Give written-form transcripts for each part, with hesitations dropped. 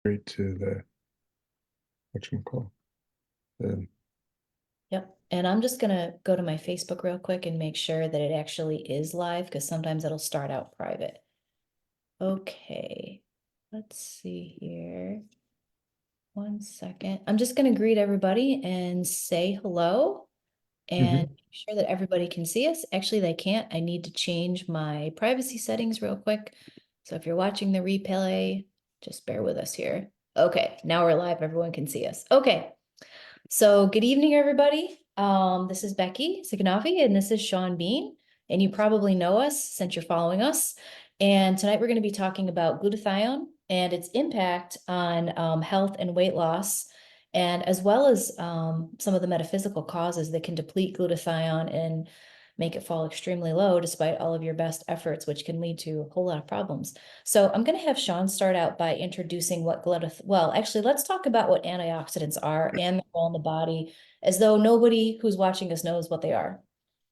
Straight to the whatchamacallit. The, Yep. And I'm just gonna go to my Facebook real quick and make sure that it actually is live because sometimes it'll start out private. Okay, let's see here. 1 second. I'm just gonna greet everybody and say hello and Mhm. make sure that everybody can see us. Actually, they can't. I need to change my privacy settings real quick. So if you're watching the replay, just bear with us here. Okay, now we're live. Everyone can see us. Okay. So good evening, everybody. This is Becky Signavi, and this is Sean Bean. And you probably know us since you're following us. And tonight we're going to be talking about glutathione and its impact on health and weight loss, and as well as some of the metaphysical causes that can deplete glutathione and make it fall extremely low despite all of your best efforts, which can lead to a whole lot of problems. So I'm going to have Sean start out by introducing what well, actually, let's talk about what antioxidants are and their role in the body, as though nobody who's watching us knows what they are.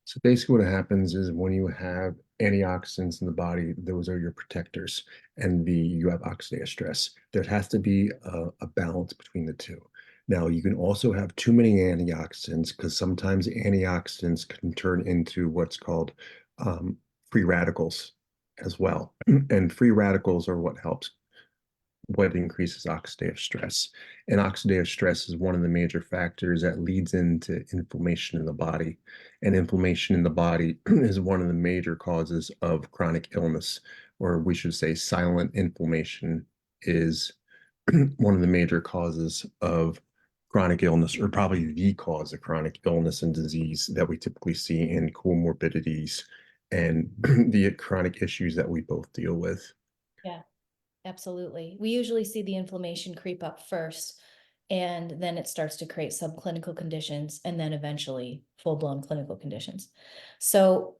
So basically, what happens is when you have antioxidants in the body, those are your protectors, and you have oxidative stress. There has to be a balance between the two. Now, you can also have too many antioxidants because sometimes antioxidants can turn into what's called um, free radicals as well. And free radicals are what increases oxidative stress. And oxidative stress is one of the major factors that leads into inflammation in the body. And inflammation in the body is one of the major causes of chronic illness, or we should say silent inflammation is one of the major causes of chronic illness, or probably the cause of chronic illness and disease that we typically see in comorbidities and the chronic issues that we both deal with. Yeah, absolutely. We usually see the inflammation creep up first, and then it starts to create subclinical conditions, and then eventually full-blown clinical conditions. So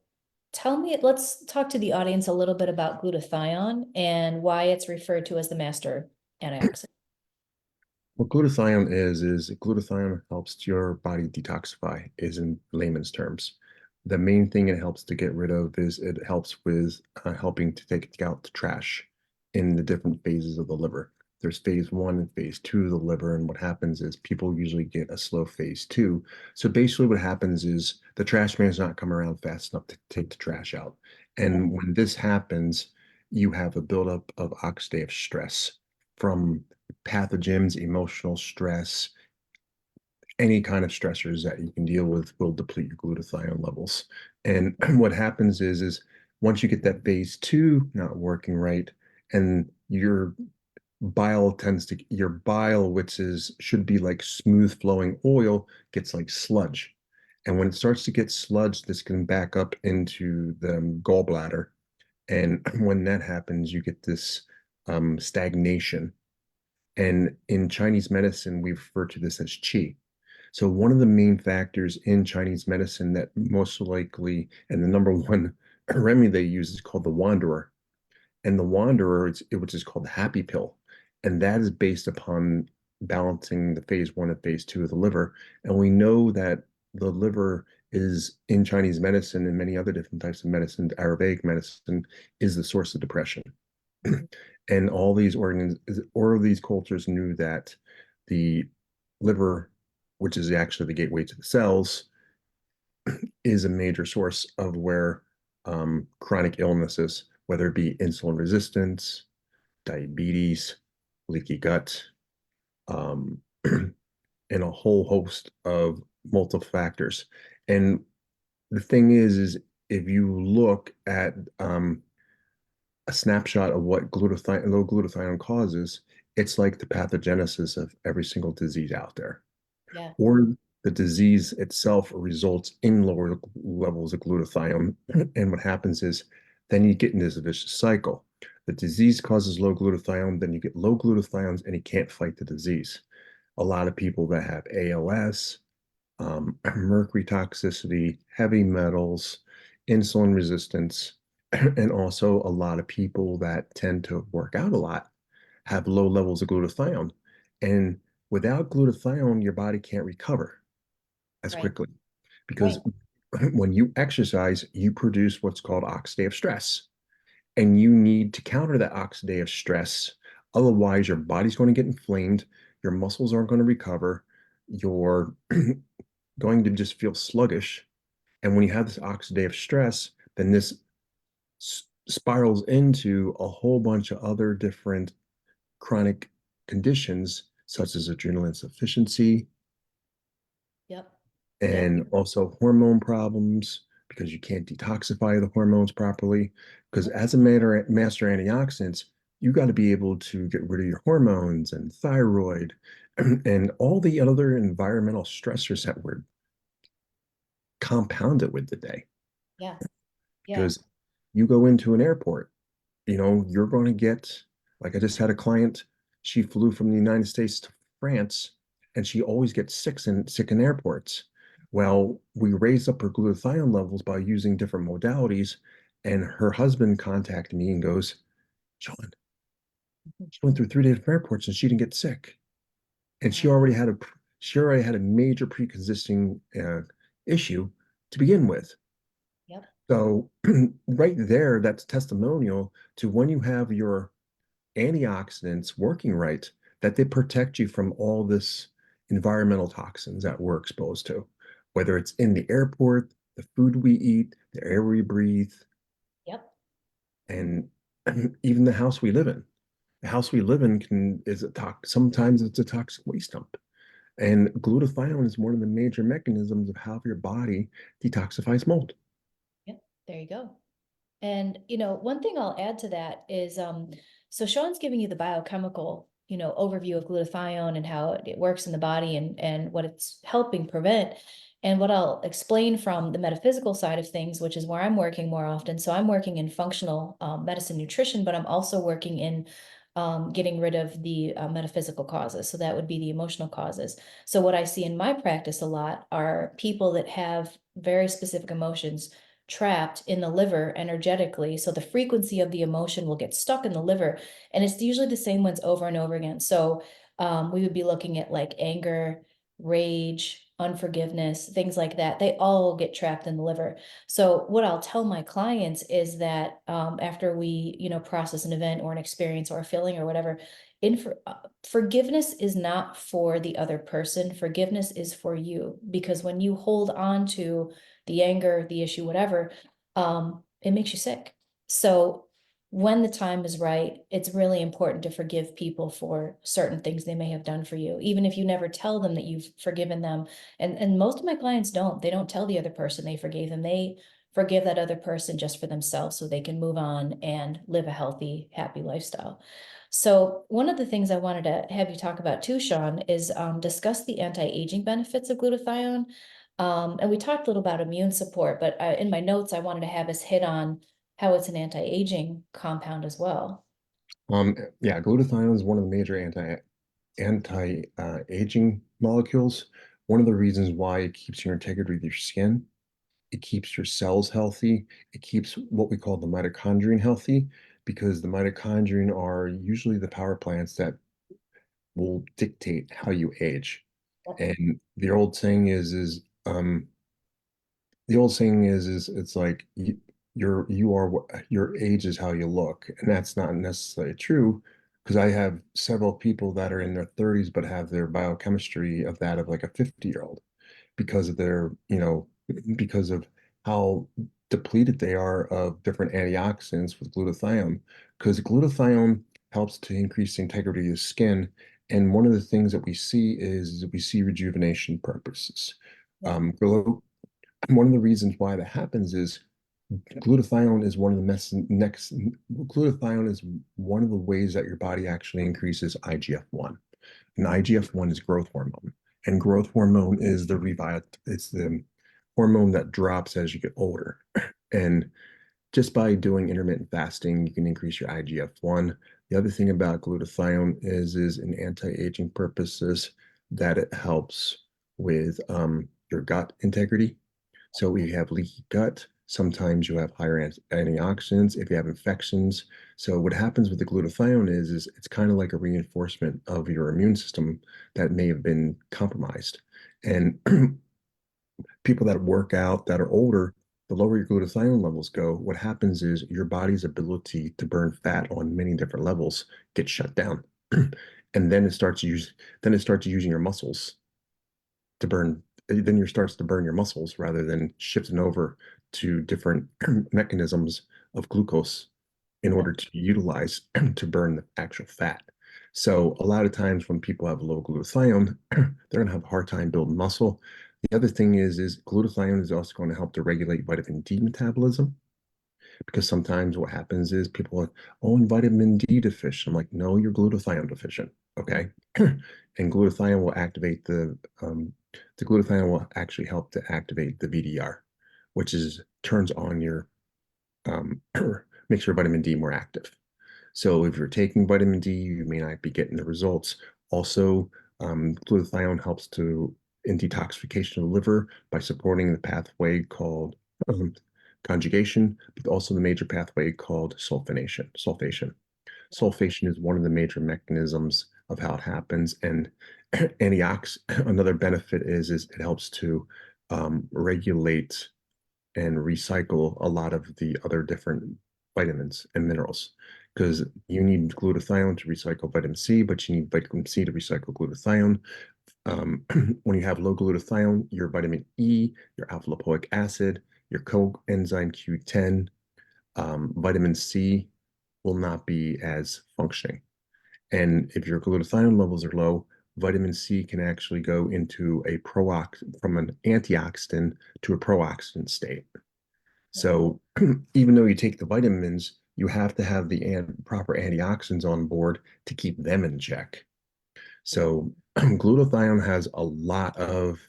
let's talk to the audience a little bit about glutathione and why it's referred to as the master antioxidant. What glutathione is glutathione helps your body detoxify, is in layman's terms. The main thing it helps to get rid of is it helps with helping to take out the trash in the different phases of the liver. There's phase one and phase two of the liver, and what happens is people usually get a slow phase two. So basically, what happens is the trash man's not come around fast enough to take the trash out. And when this happens, you have a buildup of oxidative stress from pathogens, emotional stress, any kind of stressors that you can deal with will deplete your glutathione levels. And what happens is once you get that phase two not working right, and your bile, which is should be like smooth flowing oil, gets like sludge. And when it starts to get sludge, this can back up into the gallbladder. And when that happens, you get this stagnation, and in Chinese medicine, we refer to this as qi. So one of the main factors in Chinese medicine that most likely, and the number one remedy they use is called the wanderer. And the wanderer, which is called the happy pill. And that is based upon balancing the phase one and phase two of the liver. And we know that the liver is in Chinese medicine and many other different types of medicine, Ayurvedic medicine, is the source of depression. And all of these cultures knew that the liver, which is actually the gateway to the cells, is a major source of where chronic illnesses, whether it be insulin resistance, diabetes, leaky gut, um, and a whole host of multiple factors. And the thing is if you look at a snapshot of what low glutathione causes, it's like the pathogenesis of every single disease out there. Yeah, Or the disease itself results in lower levels of glutathione. And what happens is then you get into this vicious cycle. The disease causes low glutathione, then you get low glutathiones and you can't fight the disease. A lot of people that have ALS, mercury toxicity, heavy metals, insulin resistance, and also a lot of people that tend to work out a lot have low levels of glutathione. And without glutathione, your body can't recover as right, quickly right. because when you exercise, you produce what's called oxidative stress. And you need to counter that oxidative stress Otherwise, your body's going to get inflamed, your muscles aren't going to recover, you're going to just feel sluggish. And when you have this oxidative stress, then this spirals into a whole bunch of other different chronic conditions, such as adrenal insufficiency Yep. Yep. and also hormone problems because you can't detoxify the hormones properly. Because Yep. as a master antioxidants, you got to be able to get rid of your hormones and thyroid and all the other environmental stressors that we're compounded with today. Yeah. Yeah. Because you go into an airport, you're going to get, like I just had a client, she flew from the United States to France and she always gets sick in airports. Well, we raised up her glutathione levels by using different modalities, and her husband contacted me and goes, John, she went through 3 different airports and she didn't get sick. And she Wow. already had a major pre-existing issue to begin with. Yep. So right there, that's testimonial to when you have your antioxidants working right, that they protect you from all this environmental toxins that we're exposed to, whether it's in the airport, the food we eat, the air we breathe, Yep. and even the house we live in. The house we live in sometimes it's a toxic waste dump. And glutathione is one of the major mechanisms of how your body detoxifies mold. Yep. There you go. And one thing I'll add to that is, so Sean's giving you the biochemical, overview of glutathione and how it works in the body and what it's helping prevent. And what I'll explain from the metaphysical side of things, which is where I'm working more often. So I'm working in functional medicine nutrition, but I'm also working in getting rid of the metaphysical causes. So that would be the emotional causes. So what I see in my practice a lot are people that have very specific emotions trapped in the liver energetically. So the frequency of the emotion will get stuck in the liver. And it's usually the same ones over and over again. So we would be looking at like anger, rage, unforgiveness, things like that. They all get trapped in the liver. So what I'll tell my clients is that after we, process an event or an experience or a feeling or whatever, forgiveness is not for the other person. Forgiveness is for you, because when you hold on to the anger, the issue, whatever, it makes you sick. So when the time is right, it's really important to forgive people for certain things they may have done for you, even if you never tell them that you've forgiven them. And most of my clients don't. They don't tell the other person they forgave them. They forgive that other person just for themselves so they can move on and live a healthy, happy lifestyle. So one of the things I wanted to have you talk about too, Sean, is discuss the anti-aging benefits of glutathione. And we talked a little about immune support, but in my notes, I wanted to have us hit on how it's an anti-aging compound as well. Yeah, glutathione is one of the major aging molecules. One of the reasons why it keeps your integrity with your skin, it keeps your cells healthy, it keeps what we call the mitochondrion healthy, because the mitochondrion are usually the power plants that will dictate how you age. Yep. And the old saying is it's like your age is how you look, and that's not necessarily true because I have several people that are in their 30s but have their biochemistry of that of like a 50-year-old because of because of how depleted they are of different antioxidants with glutathione. Because glutathione helps to increase the integrity of the skin, and one of the things that we see is we see rejuvenation purposes. Yep. One of the reasons why that happens is glutathione is one of the next glutathione is one of the ways that your body actually increases IGF-1. And IGF-1 is growth hormone. And growth hormone is it's the hormone that drops as you get older. And just by doing intermittent fasting, you can increase your IGF-1. The other thing about glutathione is in anti-aging purposes that it helps with your gut integrity. So we have leaky gut. Sometimes you have higher antioxidants if you have infections. So what happens with the glutathione is it's kind of like a reinforcement of your immune system that may have been compromised. And people that work out that are older the lower your glutathione levels go, what happens is your body's ability to burn fat on many different levels gets shut down. And then it starts using your muscles to burn, then you starts to burn your muscles rather than shifting over to different mechanisms of glucose in Yeah. order to utilize to burn the actual fat. So a lot of times when people have low glutathione, they're going to have a hard time building muscle. The other thing is glutathione is also going to help to regulate vitamin D metabolism, because sometimes what happens is people are, oh, I'm vitamin D deficient. I'm like, no, you're glutathione deficient. Okay. And glutathione will activate the glutathione will actually help to activate the VDR, which is turns on your, makes your vitamin D more active. So if you're taking vitamin D, you may not be getting the results. Also, glutathione helps to in detoxification of the liver by supporting the pathway called um, conjugation, but also the major pathway called sulfonation. Sulfation is one of the major mechanisms of how it happens. And another benefit is it helps to regulate and recycle a lot of the other different vitamins and minerals, because you need glutathione to recycle vitamin C, but you need vitamin C to recycle glutathione. When you have low glutathione, your vitamin E, your alpha lipoic acid, your coenzyme Q10, vitamin C will not be as functioning. And if your glutathione levels are low, vitamin C can actually go into a from an antioxidant to a pro-oxidant state. So even though you take the vitamins, you have to have the proper antioxidants on board to keep them in check. So glutathione has a lot of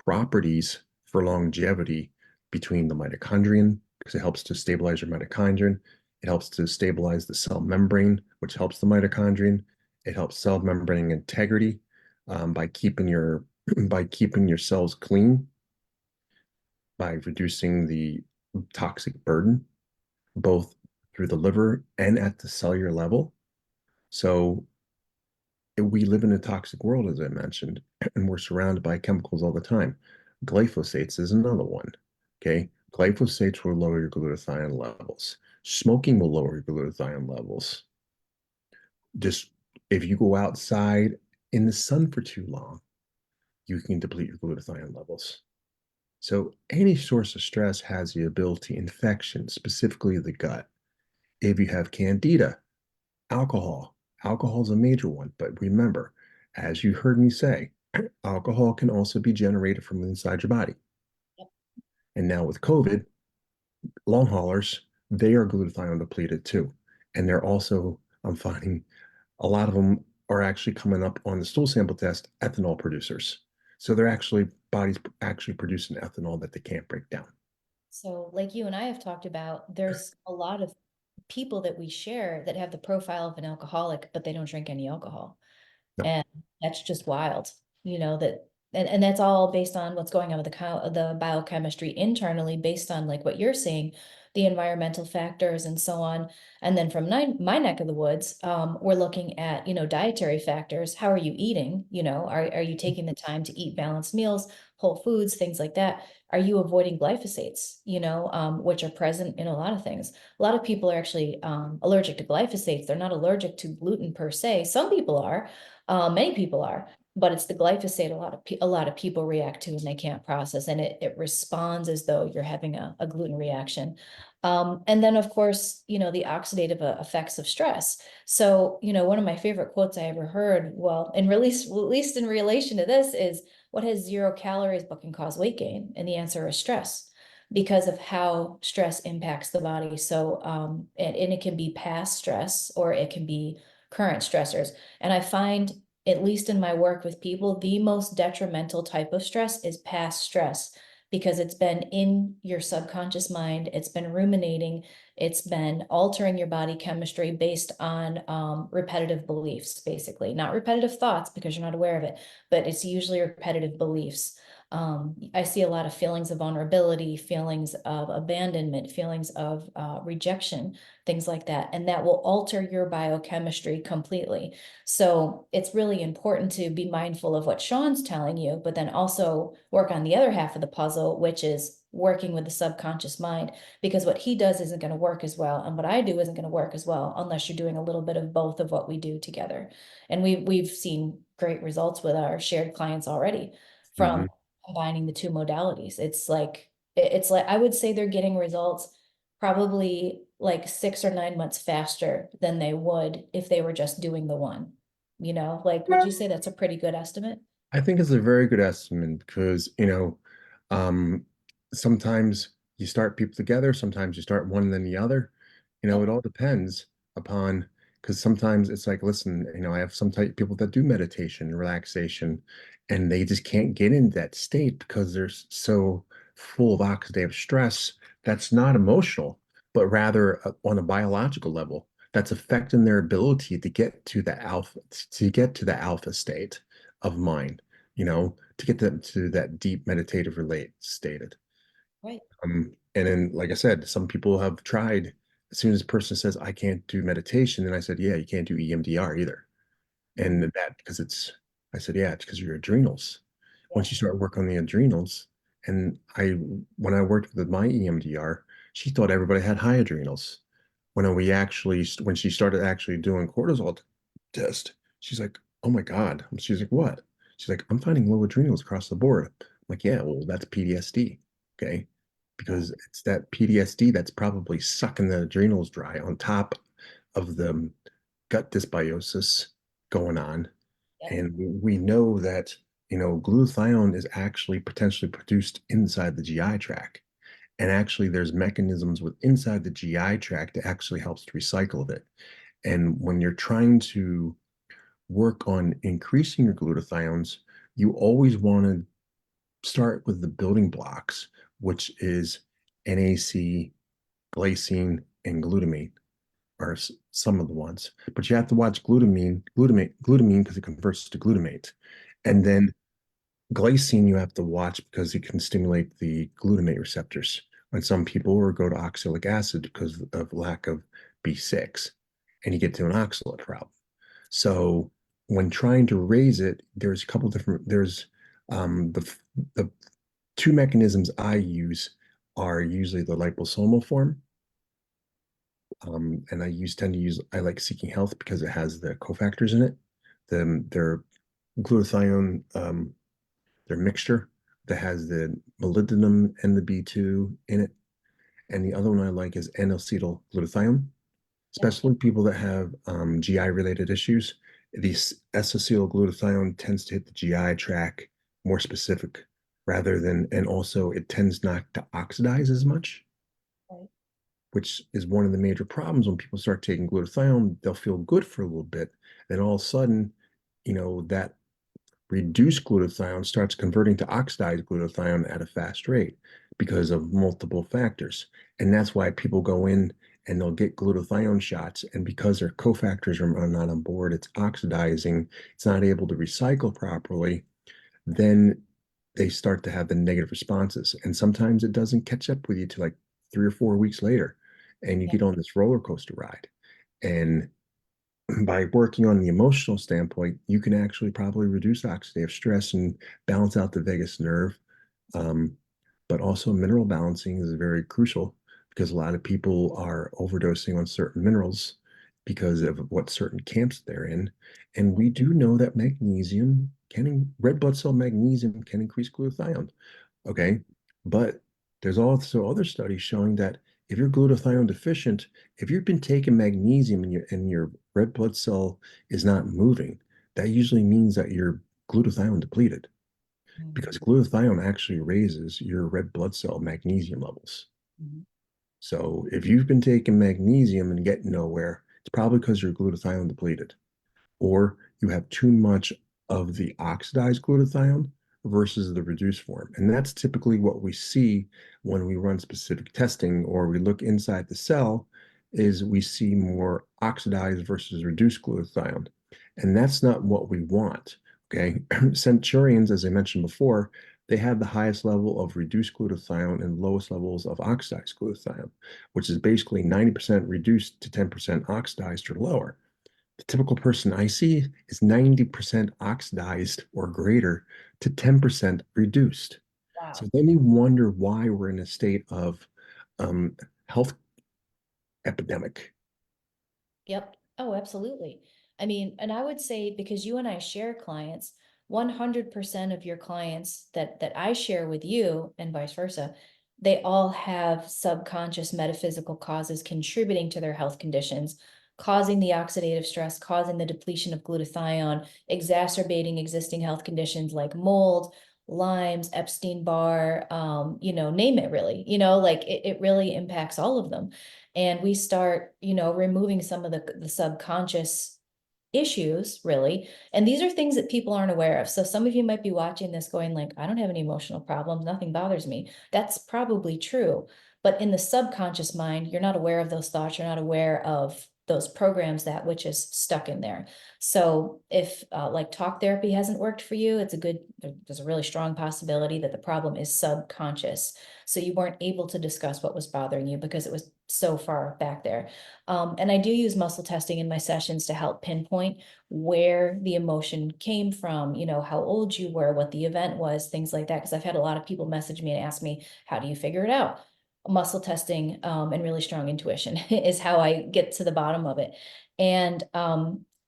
properties for longevity between the mitochondrion, because it helps to stabilize your mitochondrion. It helps to stabilize the cell membrane, which helps the mitochondrion. It helps cell membrane integrity by keeping your by keeping your cells clean, by reducing the toxic burden, both through the liver and at the cellular level. So we live in a toxic world, as I mentioned, and we're surrounded by chemicals all the time. Glyphosates is another one. Okay. Glyphosates will lower your glutathione levels. Smoking will lower your glutathione levels. Just if you go outside in the sun for too long, you can deplete your glutathione levels. So any source of stress has the ability, infection, specifically the gut. If you have candida, alcohol, alcohol is a major one, but remember, as you heard me say, alcohol can also be generated from inside your body. And now with COVID, long haulers, they are glutathione depleted too. And they're also, I'm finding a lot of them are actually coming up on the stool sample test, ethanol producers. So they're actually, bodies actually producing ethanol that they can't break down. So, like you and I have talked about, there's a lot of people that we share that have the profile of an alcoholic, but they don't drink any alcohol. No. And that's just wild, that, and that's all based on what's going on with the biochemistry internally, based on like what you're saying, the environmental factors and so on. And then from my neck of the woods, we're looking at, dietary factors. How are you eating? Are you taking the time to eat balanced meals, whole foods, things like that? Are you avoiding glyphosates, which are present in a lot of things? A lot of people are actually allergic to glyphosates. They're not allergic to gluten per se. Some people are, many people are, but it's the glyphosate a lot of people react to and they can't process, and it responds as though you're having a gluten reaction. And then of course, the oxidative effects of stress. So, one of my favorite quotes I ever heard, well, at least in relation to this, is what has 0 calories but can cause weight gain? And the answer is stress, because of how stress impacts the body. So, and it can be past stress or it can be current stressors. And I find, at least in my work with people, the most detrimental type of stress is past stress, because it's been in your subconscious mind, it's been ruminating, it's been altering your body chemistry based on repetitive beliefs, basically. Not repetitive thoughts because you're not aware of it, but it's usually repetitive beliefs. I see a lot of feelings of vulnerability, feelings of abandonment, feelings of rejection, things like that. And that will alter your biochemistry completely. So it's really important to be mindful of what Sean's telling you, but then also work on the other half of the puzzle, which is working with the subconscious mind, because what he does isn't going to work as well, and what I do isn't going to work as well unless you're doing a little bit of both of what we do together. And we've seen great results with our shared clients already from Hmm. combining the two modalities. It's like I would say they're getting results probably like 6 or 9 months faster than they would if they were just doing the one. Like, would you say that's a pretty good estimate? I think it's a very good estimate because, um, sometimes you start people together, sometimes you start one and then the other. It Yep. all depends upon, because sometimes it's like, listen, I have some type people that do meditation, relaxation, and they just can't get into that state because they're so full of oxidative stress. That's not emotional, but rather on a biological level, that's affecting their ability to get to the alpha state of mind, to get them to that deep meditative relate stated. Right. And then, like I said, some people have tried. As soon as a person says, I can't do meditation, then I said, yeah, you can't do EMDR either. And Mhm. that, because I said, yeah, it's because of your adrenals. Yeah. Once you start work on the adrenals, and when I worked with my EMDR, she thought everybody had high adrenals. When she started actually doing cortisol test, she's like, oh my God. She's like, what? She's like, I'm finding low adrenals across the board. I'm like, yeah, well, that's PTSD. Okay. Yeah. Because it's that PTSD that's probably sucking the adrenals dry on top of the gut dysbiosis going on. Yep. And we know that, glutathione is actually potentially produced inside the GI tract. And actually, there's mechanisms with inside the GI tract that actually helps to recycle it. And when you're trying to work on increasing your glutathiones, you always want to start with the building blocks, which is NAC, glycine, and glutamine are some of the ones. But you have to watch glutamine because it converts to glutamate. And Mhm. then glycine you have to watch because it can stimulate the glutamate receptors on some people or go to oxalic acid because of lack of B6 and you get to an oxalate problem. So when trying to raise it, there's a couple different, there's the two mechanisms I use are usually the liposomal form. And I like Seeking Health because it has the cofactors in it. Their glutathione, their mixture that has the molybdenum and the B2 in it. And the other one I like is N-acetyl glutathione, Yep. especially people that have GI related issues. These S-acetyl glutathione tends to hit the GI tract more specific rather than, and also it tends not to oxidize as much, Right. which is one of the major problems when people start taking glutathione. They'll feel good for a little bit. Then all of a sudden, that reduced glutathione starts converting to oxidized glutathione at a fast rate because of multiple factors. And that's why people go in and they'll get glutathione shots. And because their cofactors are not on board, it's oxidizing, it's not able to recycle properly, then they start to have the negative responses. And sometimes it doesn't catch up with you till like 3 or 4 weeks later. And you Yeah. get on this roller coaster ride. And by working on the emotional standpoint, you can actually probably reduce oxidative stress and balance out the vagus nerve. Um, but also, mineral balancing is very crucial because a lot of people are overdosing on certain minerals because of what certain camps they're in. And we do know that red blood cell magnesium can increase glutathione. Okay. But there's also other studies showing that if you're glutathione deficient, if you've been taking magnesium and your red blood cell is not moving, that usually means that you're glutathione depleted Mhm. because glutathione actually raises your red blood cell magnesium levels. Mhm. So if you've been taking magnesium and getting nowhere, it's probably because you're glutathione depleted or you have too much of the oxidized glutathione versus the reduced form. And that's typically what we see when we run specific testing or we look inside the cell is we see more oxidized versus reduced glutathione. And that's not what we want. Okay. Centurions, as I mentioned before, they have the highest level of reduced glutathione and lowest levels of oxidized glutathione, which is basically 90% reduced to 10% oxidized or lower. The typical person I see is 90% oxidized or greater to 10% reduced. So Wow. then you wonder why we're in a state of um, health epidemic. Yep. Oh, absolutely. I mean, and I would say because you and I share clients, 100% of your clients that I share with you and vice versa, they all have subconscious metaphysical causes contributing to their health conditions, causing the oxidative stress, causing the depletion of glutathione, exacerbating existing health conditions like mold, Lyme's, Epstein-Barr, name it really, like it really impacts all of them. And we start, removing some of the subconscious issues really, and these are things that people aren't aware of. So some of you might be watching this going like, I don't have any emotional problems, nothing bothers me. That's probably true, but in the subconscious mind, you're not aware of those thoughts, you're not aware of those programs, that which is stuck in there. So if like talk therapy hasn't worked for you, there's a really strong possibility that the problem is subconscious. So you weren't able to discuss what was bothering you because it was so far back there. And I do use muscle testing in my sessions to help pinpoint where the emotion came from, how old you were, what the event was, things like that. Because I've had a lot of people message me and ask me, how do you figure it out? Muscle testing and really strong intuition is how I get to the bottom of it. And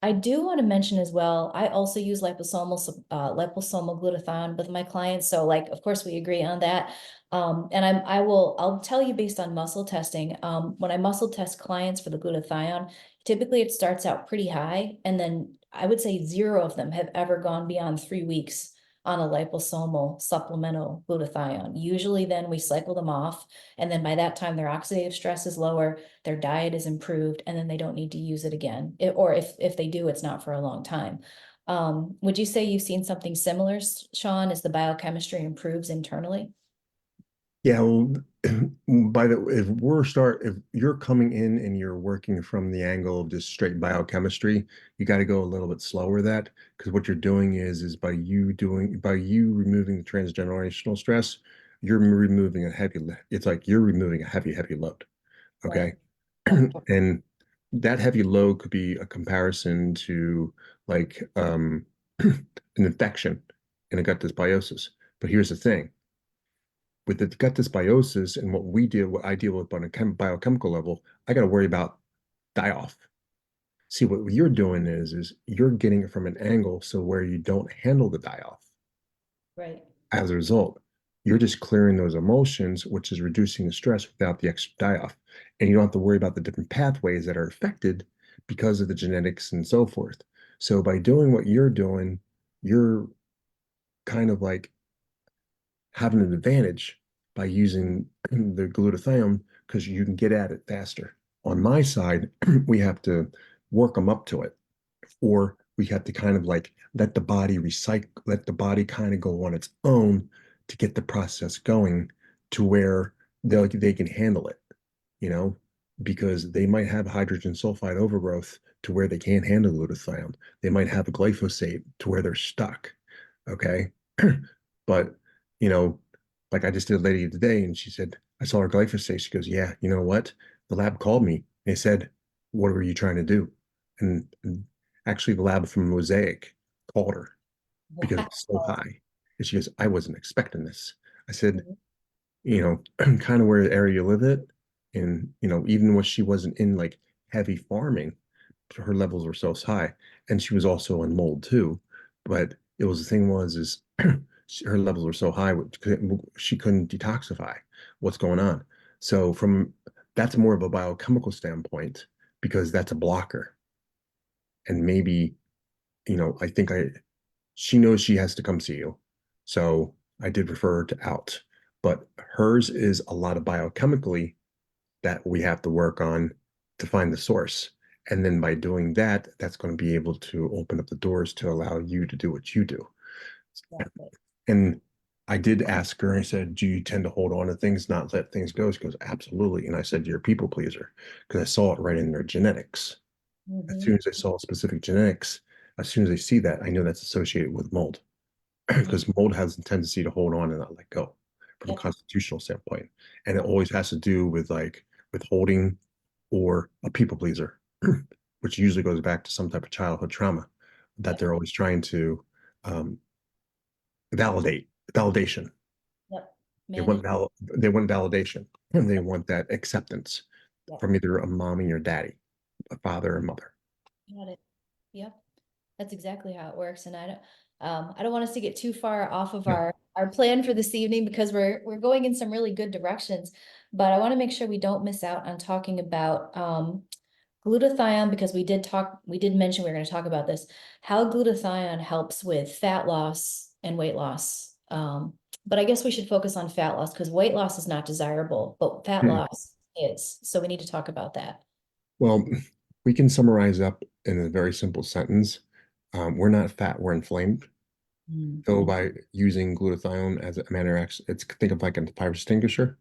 I do want to mention as well, I also use liposomal glutathione with my clients. So like, of course we agree on that. And I'll tell you based on muscle testing, when I muscle test clients for the glutathione, typically it starts out pretty high. And then I would say zero of them have ever gone beyond 3 weeks on a liposomal supplemental glutathione. Usually then we cycle them off. And then by that time, their oxidative stress is lower, their diet is improved, and then they don't need to use it again. Or if they do, it's not for a long time. Would you say you've seen something similar, Sean, as the biochemistry improves internally? Yeah, well, if you're coming in and you're working from the angle of just straight biochemistry, you got to go a little bit slower with that because what you're doing is by you removing the transgenerational stress, you're removing it's like you're removing a heavy load. Right. Okay. Yep. And that heavy load could be a comparison to like an infection in a gut dysbiosis. But here's the thing with the gut dysbiosis and what I deal with on a biochemical level, I got to worry about die off. See, what you're doing is you're getting it from an angle so where you don't handle the die off. Right. As a result, you're just clearing those emotions, which is reducing the stress without the extra die off. And you don't have to worry about the different pathways that are affected because of the genetics and so forth. So by doing what you're doing, you're kind of like having an advantage by using the glutathione because you can get at it faster. On my side, we have to work them up to it, or we have to kind of like let the body kind of go on its own to get the process going to where they can handle it, you know, because they might have hydrogen sulfide overgrowth to where they can't handle glutathione. They might have a glyphosate to where they're stuck. Okay. But, you know, like I just did a lady today and she said, I saw her glyphosate. She goes, yeah, you know what? The lab called me. They said, what were you trying to do? And actually, the lab from Mosaic called her because it's so Wow. high. And she goes, I wasn't expecting this. I said, Mhm. you know, kind of where the area you live at. And, you know, even when she wasn't in like heavy farming, her levels were so high. And she was also on mold too. But it was the thing was, is her levels were so high, she couldn't detoxify what's going on. So from that's more of a biochemical standpoint because that's a blocker. And maybe, you know, she knows she has to come see you. So I did refer her to out, but hers is a lot of biochemically that we have to work on to find the source. And then by doing that, that's going to be able to open up the doors to allow you to do what you do. Exactly. And I did ask her, I said, do you tend to hold on to things, not let things go? She goes, absolutely. And I said, you're a people pleaser because I saw it right in their genetics. As Hmm. soon as I saw specific genetics, as soon as I see that, I know that's associated with mold. Mhm. because mold has a tendency to hold on and not let go from a Yep. constitutional standpoint. And it always has to do with like withholding or a people pleaser, which usually goes back to some type of childhood trauma that Yep. they're always trying to um, validation. Yep. They Manage. want they want validation and they want that acceptance Yep. from either a mommy or daddy, a father or mother. Got it. Yep. That's exactly how it works. And I don't want us to get too far off of Yeah. our plan for this evening because we're going in some really good directions. But I want to make sure we don't miss out on talking about glutathione because we did mention we were going to talk about this, how glutathione helps with fat loss and weight loss. But I guess we should focus on fat loss because weight loss is not desirable, but fat Hmm. loss is. So we need to talk about that. Well, we can summarize up in a very simple sentence. We're not fat, we're inflamed. So Mhm. by using glutathione as a matter of action, it's think of like a fire extinguisher.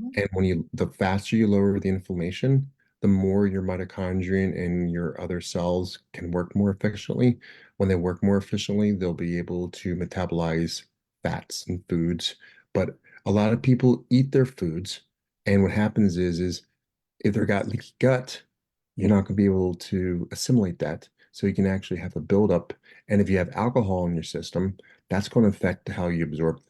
Mhm. And the faster you lower the inflammation, the more your mitochondria and your other cells can work more efficiently. When they work more efficiently, they'll be able to metabolize fats and foods. But a lot of people eat their foods, and what happens is if they've got leaky gut, you're not going to be able to assimilate that. So you can actually have a buildup. And if you have alcohol in your system, that's going to affect how you absorb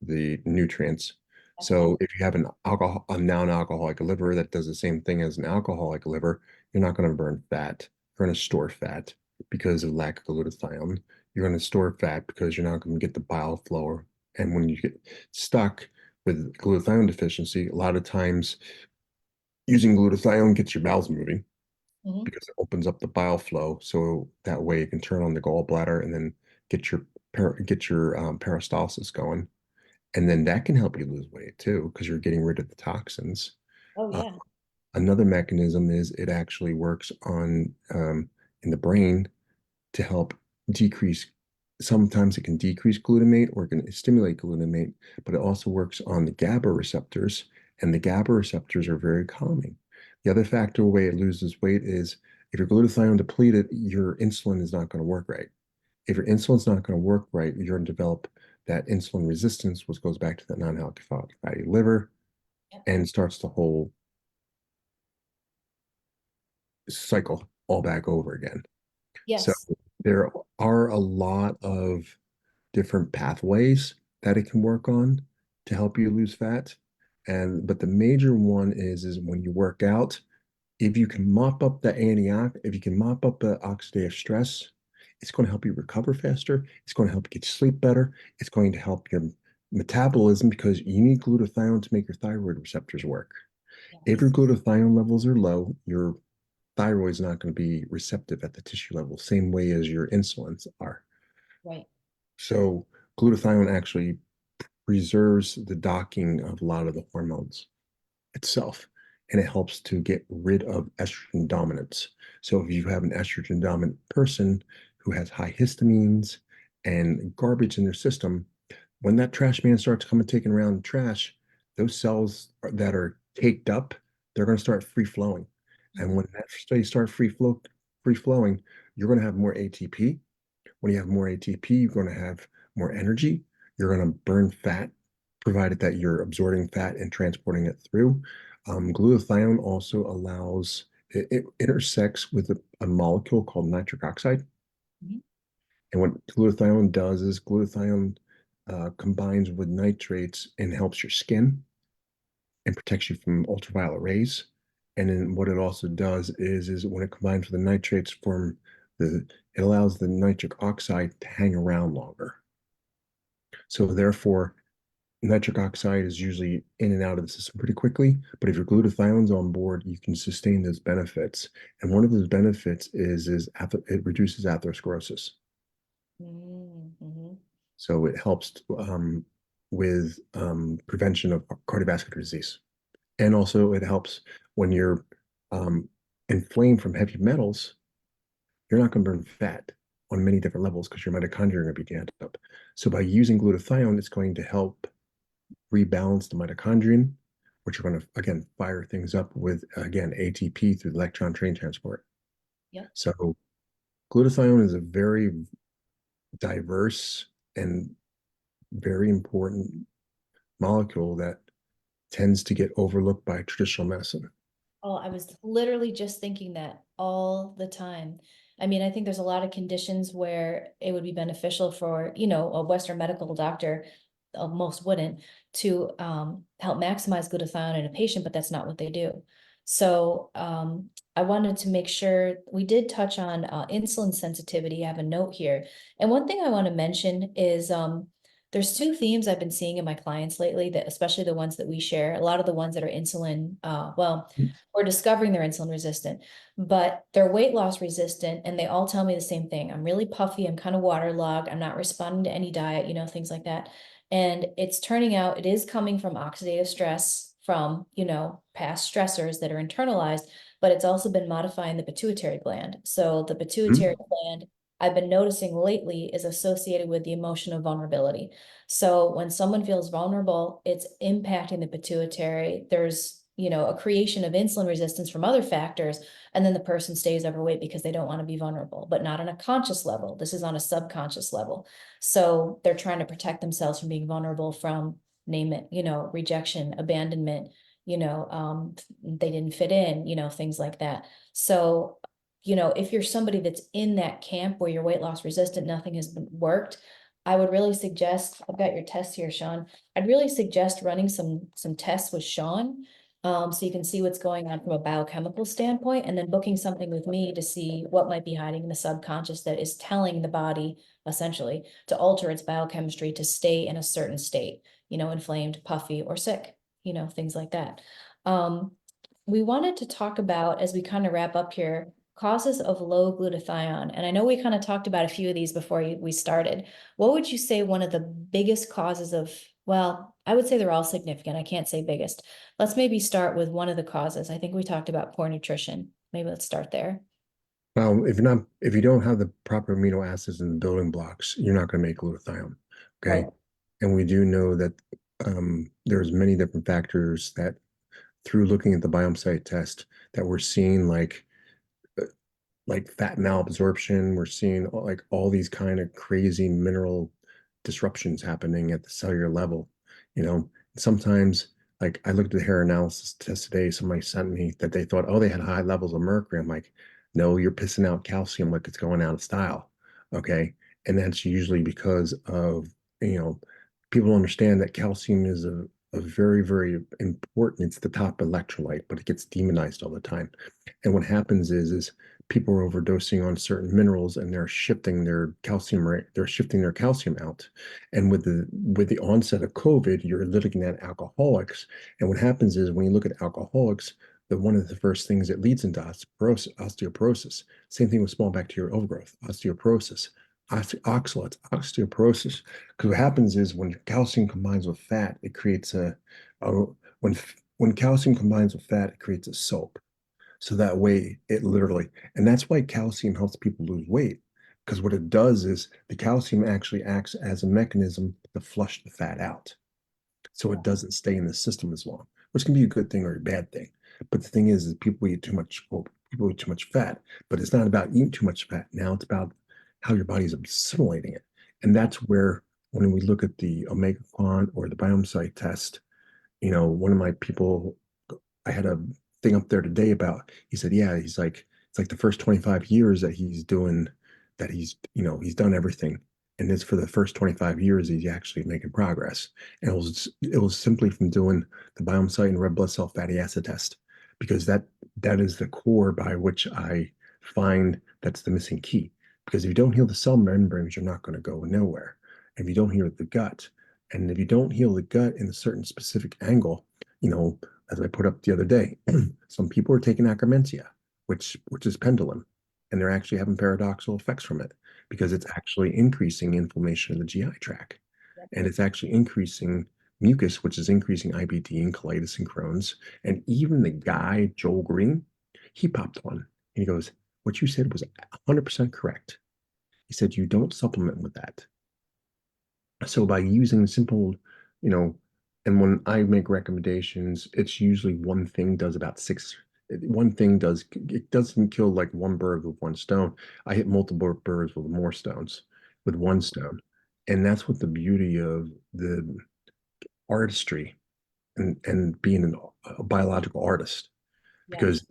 the nutrients. Definitely. So if you have a non-alcoholic liver that does the same thing as an alcoholic liver, you're not going to burn fat. You're going to store fat because of lack of glutathione. You're going to store fat because you're not going to get the bile flow. And when you get stuck with glutathione deficiency, a lot of times using glutathione gets your bowels moving Mhm. because it opens up the bile flow. So that way you can turn on the gallbladder and then get your peristalsis going. And then that can help you lose weight too, because you're getting rid of the toxins. Oh Uh, yeah. Another mechanism is it actually works on in the brain to help decrease. Sometimes it can decrease glutamate or it can stimulate glutamate, but it also works on the GABA receptors, and the GABA receptors are very calming. The other factor way it loses weight is if you're glutathione depleted, your insulin is not going to work right. If your insulin's not going to work right, you're going to develop that insulin resistance, which goes back to that non-alcoholic fatty liver Yep. and starts the whole cycle all back over again. So Yes. there are a lot of different pathways that it can work on to help you lose fat. And but the major one is when you work out, if you can mop up the if you can mop up the oxidative stress, it's going to help you recover faster. It's going to help you get sleep better. It's going to help your metabolism because you need glutathione to make your thyroid receptors work. If your Yes. glutathione levels are low, your thyroid's not going to be receptive at the tissue level, same way as your insulins are. Right. So glutathione actually preserves the docking of a lot of the hormones itself, and it helps to get rid of estrogen dominance. So if you have an estrogen dominant person who has high histamines and garbage in their system, when that trash man starts coming taking around the trash, those that are caked up, they're going to start free flowing. And Mhm. when they start free flowing, you're going to have more ATP. When you have more ATP, you're going to have more energy. You're going to burn fat, provided that you're absorbing fat and transporting it through. Glutathione also allows, it intersects with a molecule called nitric oxide. Mhm. And what glutathione does is glutathione combines with nitrates and helps your skin and protects you from ultraviolet rays. And then what it also does is when it combines with the nitrates form it allows the nitric oxide to hang around longer. So therefore, nitric oxide is usually in and out of the system pretty quickly. But if your glutathione's on board, you can sustain those benefits. And one of those benefits is it reduces atherosclerosis. Mhm. So it helps with prevention of cardiovascular disease. And also it helps when you're um, inflamed from heavy metals, you're not going to burn fat on many different levels because your mitochondria are going to be jammed up. So by using glutathione, it's going to help rebalance the mitochondrion, which are going to, again, fire things up with, again, ATP through the electron train transport. Yep. So glutathione is a very diverse and very important molecule that tends to get overlooked by traditional medicine. Oh, I was literally just thinking that all the time. I mean, I think there's a lot of conditions where it would be beneficial for, a Western medical doctor, most wouldn't, to help maximize glutathione in a patient, but that's not what they do. So I wanted to make sure we did touch on insulin sensitivity. I have a note here. And one thing I want to mention is there's two themes I've been seeing in my clients lately, that especially the ones that we share, a lot of the ones that are insulin, well, or discovering they're insulin resistant, but they're weight loss resistant. And they all tell me the same thing. I'm really puffy. I'm kind of waterlogged. I'm not responding to any diet, things like that. And it's turning out it is coming from oxidative stress from, past stressors that are internalized, but it's also been modifying the pituitary gland. So the pituitary Mhm. gland I've been noticing lately is associated with the emotion of vulnerability. So when someone feels vulnerable, it's impacting the pituitary. There's, a creation of insulin resistance from other factors, and then the person stays overweight because they don't want to be vulnerable, but not on a conscious level. This is on a subconscious level. So they're trying to protect themselves from being vulnerable from, name it, rejection, abandonment, they didn't fit in, things like that. So if you're somebody that's in that camp where you're weight loss resistant, nothing has been worked, I would really suggest, I've got your test here, Sean. I'd really suggest running some tests with Sean. So you can see what's going on from a biochemical standpoint, and then booking something with me to see what might be hiding in the subconscious that is telling the body essentially to alter its biochemistry to stay in a certain state, inflamed, puffy, or sick, things like that. Um, we wanted to talk about, as we kind of wrap up here, causes of low glutathione. And I know we kind of talked about a few of these before we started. What would you say one of the biggest causes of, well, I would say they're all significant. I can't say biggest. Let's maybe start with one of the causes. I think we talked about poor nutrition. Maybe let's start there. Well, if you don't have the proper amino acids and the building blocks, you're not going to make glutathione. Right. Okay. And we do know that there's many different factors that through looking at the biome site test that we're seeing like fat malabsorption. We're seeing like all these kind of crazy mineral disruptions happening at the cellular level. You know, sometimes like I looked at the hair analysis test today, somebody sent me that they thought, oh, they had high levels of mercury. I'm like, no, you're pissing out calcium like it's going out of style. Okay. And that's usually because of, you know, people understand that calcium is a very, very important, it's the top electrolyte, but it gets demonized all the time. And what happens is people are overdosing on certain minerals and they're shifting their calcium rate, they're shifting their calcium out. And with the onset of COVID, you're looking at alcoholics. And what happens is when you look at alcoholics, the one of the first things that leads into osteoporosis. Same thing with small bacterial overgrowth, osteoporosis, oxalates, osteoporosis. Because what happens is when calcium combines with fat, it creates a when when calcium combines with fat, it creates a soap. So that way, it literally, and that's why calcium helps people lose weight. Because what it does is the calcium actually acts as a mechanism to flush the fat out. So it doesn't stay in the system as long, which can be a good thing or a bad thing. But the thing is people eat too much, well, people eat too much fat, but it's not about eating too much fat. Now it's about how your body's assimilating it. And that's where, when we look at the omega quant or the biome site test, one of my people, I had a thing up there today about, he said, yeah, he's like, it's like the first 25 years that he's doing, that he's done everything. And it's for the first 25 years, he's actually making progress. And it was simply from doing the biome site and red blood cell fatty acid test, because that is the core by which I find that's the missing key. Because if you don't heal the cell membranes, you're not going to go nowhere. If you don't heal the gut, and if you don't heal the gut in a certain specific angle, as I put up the other day, some people are taking acromentia, which is pendulum, and they're actually having paradoxical effects from it because it's actually increasing inflammation in the GI tract, and it's actually increasing mucus, which is increasing IBD and colitis and Crohn's. And even the guy Joel Green, he popped on and he goes, "What you said was 100% correct." He said, "You don't supplement with that." So by using simple, you know, and when I make recommendations, it's usually one thing does about six. One thing does, it doesn't kill like one bird with one stone. I hit multiple birds with more stones with one stone. And that's what the beauty of the artistry and being a biological artist, Yes. because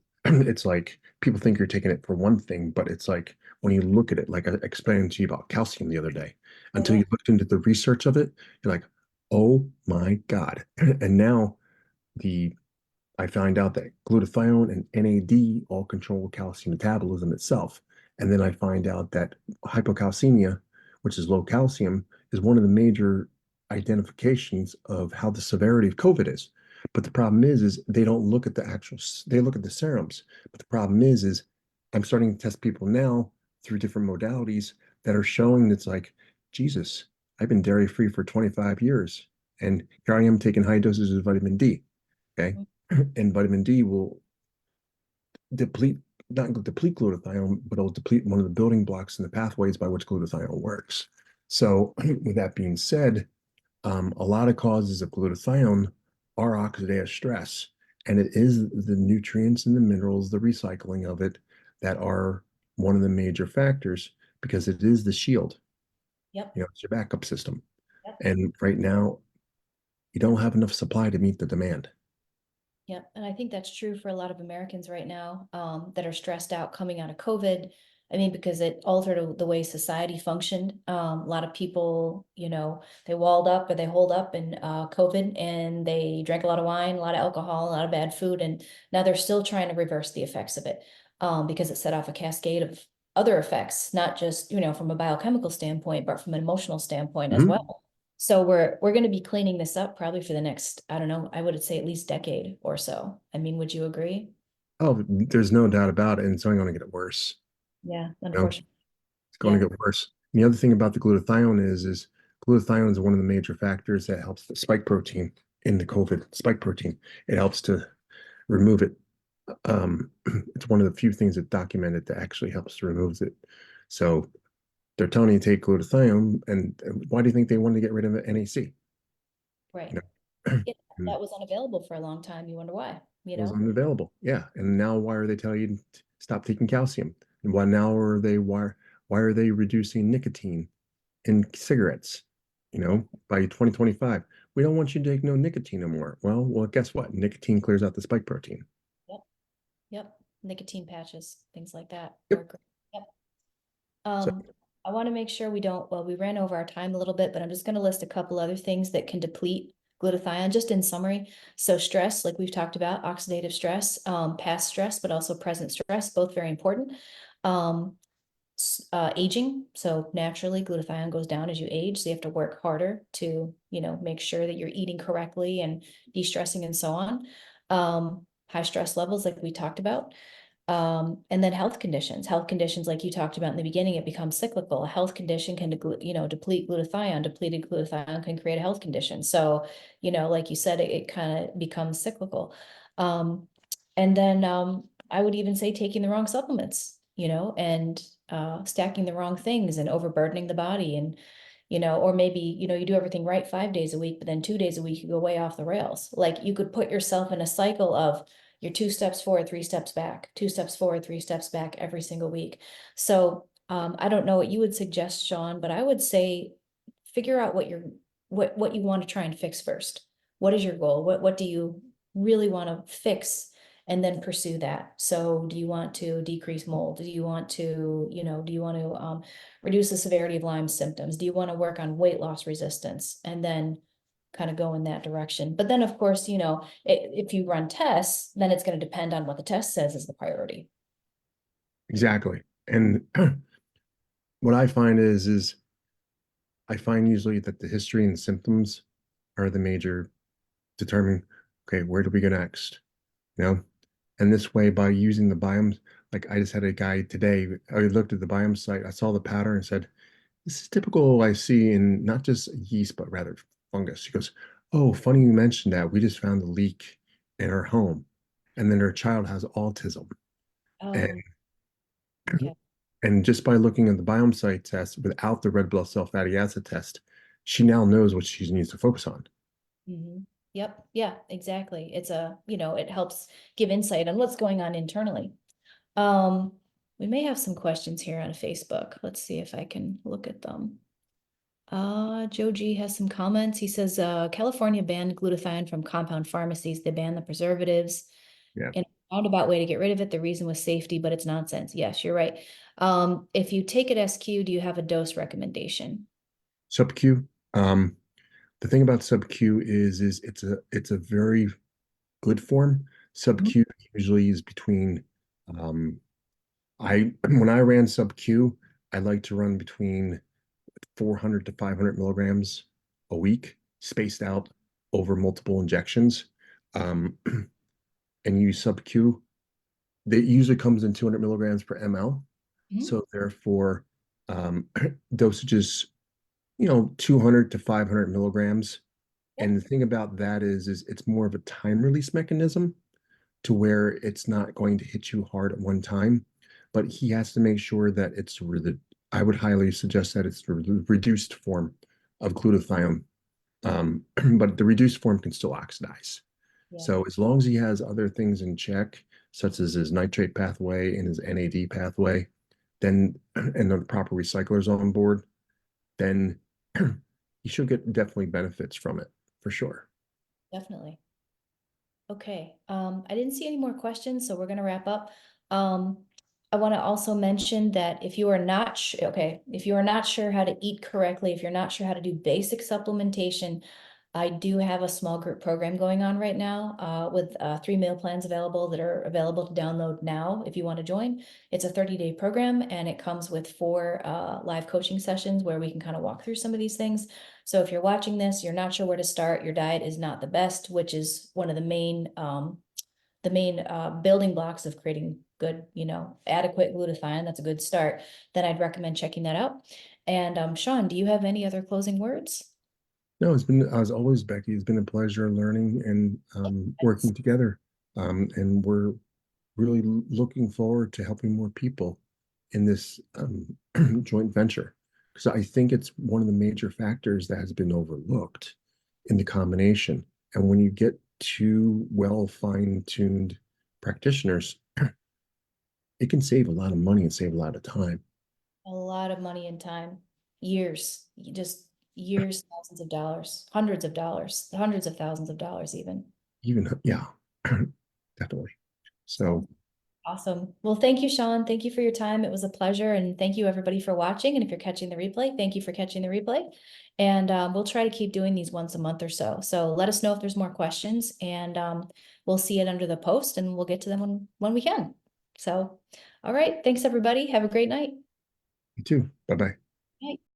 it's like people think you're taking it for one thing, but it's like when you look at it, like I explained to you about calcium the other day, Yeah, until yeah. you looked into the research of it, you're like, oh my God. And now the I find out that glutathione and NAD all control calcium metabolism itself. And then I find out that hypocalcemia, which is low calcium, is one of the major identifications of how the severity of COVID is. But the problem is they don't look at the actual, they look at the serums. But the problem is I'm starting to test people now through different modalities that are showing it's like, Jesus, I've been dairy free for 25 years. And here I am taking high doses of vitamin D. Okay. Mm. And vitamin D will deplete, not deplete glutathione, but it'll deplete one of the building blocks in the pathways by which glutathione works. So, with that being said, a lot of causes of glutathione are oxidative stress, and it is the nutrients and the minerals, the recycling of it, that are one of the major factors because it is the shield. Yep. It's your backup system. Yep. And right now, you don't have enough supply to meet the demand. Yep. And I think that's true for a lot of Americans right now, that are stressed out coming out of COVID. I mean, because it altered the way society functioned. A lot of people, they walled up or they holed up in COVID, and they drank a lot of wine, a lot of alcohol, a lot of bad food. And now they're still trying to reverse the effects of it, because it set off a cascade of other effects, not just, from a biochemical standpoint, but from an emotional standpoint as Mhm. well. So we're going to be cleaning this up probably for the next, I don't know, I would say at least decade or so. I mean, would you agree? Oh, there's no doubt about it, and it's only going to get worse. Yeah, You know, unfortunately. it's going Yeah, to get worse. And the other thing about the glutathione is glutathione is one of the major factors that helps the spike protein in the COVID spike protein. It helps to remove it. It's one of the few things that documented that actually helps to remove it. So they're telling you to take glutathione, and why do you think they wanted to get rid of NAC? right. You know, Yeah, and that was unavailable for a long time. You wonder why, you was know? unavailable. Yeah, and now why are they telling you to stop taking calcium? And why are they reducing nicotine in cigarettes? Yep, By 2025, we don't want you to take no nicotine anymore. Well, guess what? Nicotine clears out the spike protein. yep, yep. Nicotine patches, things like that Yep. work great. Yep. So Um, I want to make sure we don't, well, we ran over our time a little bit, but I'm just going to list a couple other things that can deplete glutathione, just in summary. So stress, like we've talked about, oxidative stress, past stress, but also present stress, both very important. Um, Aging. So naturally glutathione goes down as you age. So you have to work harder to, make sure that you're eating correctly and de-stressing and so on. High stress levels, like we talked about. And then health conditions, like you talked about in the beginning, it becomes cyclical. A health condition can, deplete glutathione. Depleted glutathione can create a health condition. So, like you said, it kind of becomes cyclical. And then I would even say taking the wrong supplements, and stacking the wrong things and overburdening the body, and or maybe, you do everything right 5 days a week, but then 2 days a week you go way off the rails. Like you could put yourself in a cycle of you're 2 steps forward, 3 steps back, 2 steps forward, 3 steps back every single week. So I don't know what you would suggest, Sean, but I would say figure out what you want to try and fix first. What is your goal? What do you really want to fix? And then pursue that. So do you want to decrease mold? Do you want to, reduce the severity of Lyme symptoms? Do you want to work on weight loss resistance? And then kind of go in that direction. But then, of course, if you run tests, then it's going to depend on what the test says is the priority. exactly. And what I find is I find usually that the history and symptoms are the major determine, okay, where do we go next? You know? And this way, by using the biomes, like I just had a guy today, I looked at the biome site, I saw the pattern and said, this is typical I see in not just yeast, but rather fungus. He goes, oh, funny you mentioned that. We just found a leak in our home. And then her child has autism. And Oh, okay. and just by looking at the biome site test without the red blood cell fatty acid test, she now knows what she needs to focus on. Mhm. Yep. Yeah, exactly. It helps give insight on what's going on internally. Um, we may have some questions here on Facebook. Let's see if I can look at them. Joe G has some comments. He says, California banned glutathione from compound pharmacies. They banned the preservatives Yeah. in a roundabout way to get rid of it. The reason was safety, but it's nonsense. Yes, you're right. If you take it SQ, do you have a dose recommendation? Sub Q. The thing about sub Q is it's a very good form. Sub Mhm. Q usually is between I when I ran sub Q, I like to run between 400 to 500 milligrams a week, spaced out over multiple injections, um, and use sub Q. That usually comes in 200 milligrams per ml. Mhm. So therefore, dosages, 200 to 500 milligrams. Yep. And the thing about that is it's more of a time release mechanism to where it's not going to hit you hard at one time, but he has to make sure that it's really, I would highly suggest that it's the reduced form of glutathione. But the reduced form can still oxidize. Yeah, So as long as he has other things in check, such as his nitrate pathway and his NAD pathway, then and the proper recyclers on board, then you should get definitely benefits from it for sure. definitely. Okay, I didn't see any more questions, so we're gonna wrap up. Um, I want to also mention that if you are not if you are not sure how to eat correctly, if you're not sure how to do basic supplementation, I do have a small group program going on right now, with 3 meal plans available that are available to download now if you want to join. It's a 30-day program and it comes with 4 live coaching sessions where we can kind of walk through some of these things. So if you're watching this, you're not sure where to start, your diet is not the best, which is one of the main building blocks of creating good, adequate glutathione. That's a good start. Then I'd recommend checking that out. And Sean, do you have any other closing words? No, it's been, as always, Becky, it's been a pleasure learning and working together. And we're really looking forward to helping more people in this joint venture. Because I think it's one of the major factors that has been overlooked in the combination. And when you get two well fine-tuned practitioners, it can save a lot of money and save a lot of time. A lot of money and time, years, just years, thousands of dollars, hundreds of thousands of dollars even. Even, yeah, definitely. So, Awesome. Well, thank you, Sean. Thank you for your time. It was a pleasure. And thank you, everybody, for watching. And if you're catching the replay, thank you for catching the replay. And we'll try to keep doing these once a month or so. So let us know if there's more questions and we'll see it under the post and we'll get to them when we can. So, all right. Thanks, everybody. Have a great night. you too. Bye bye. Bye.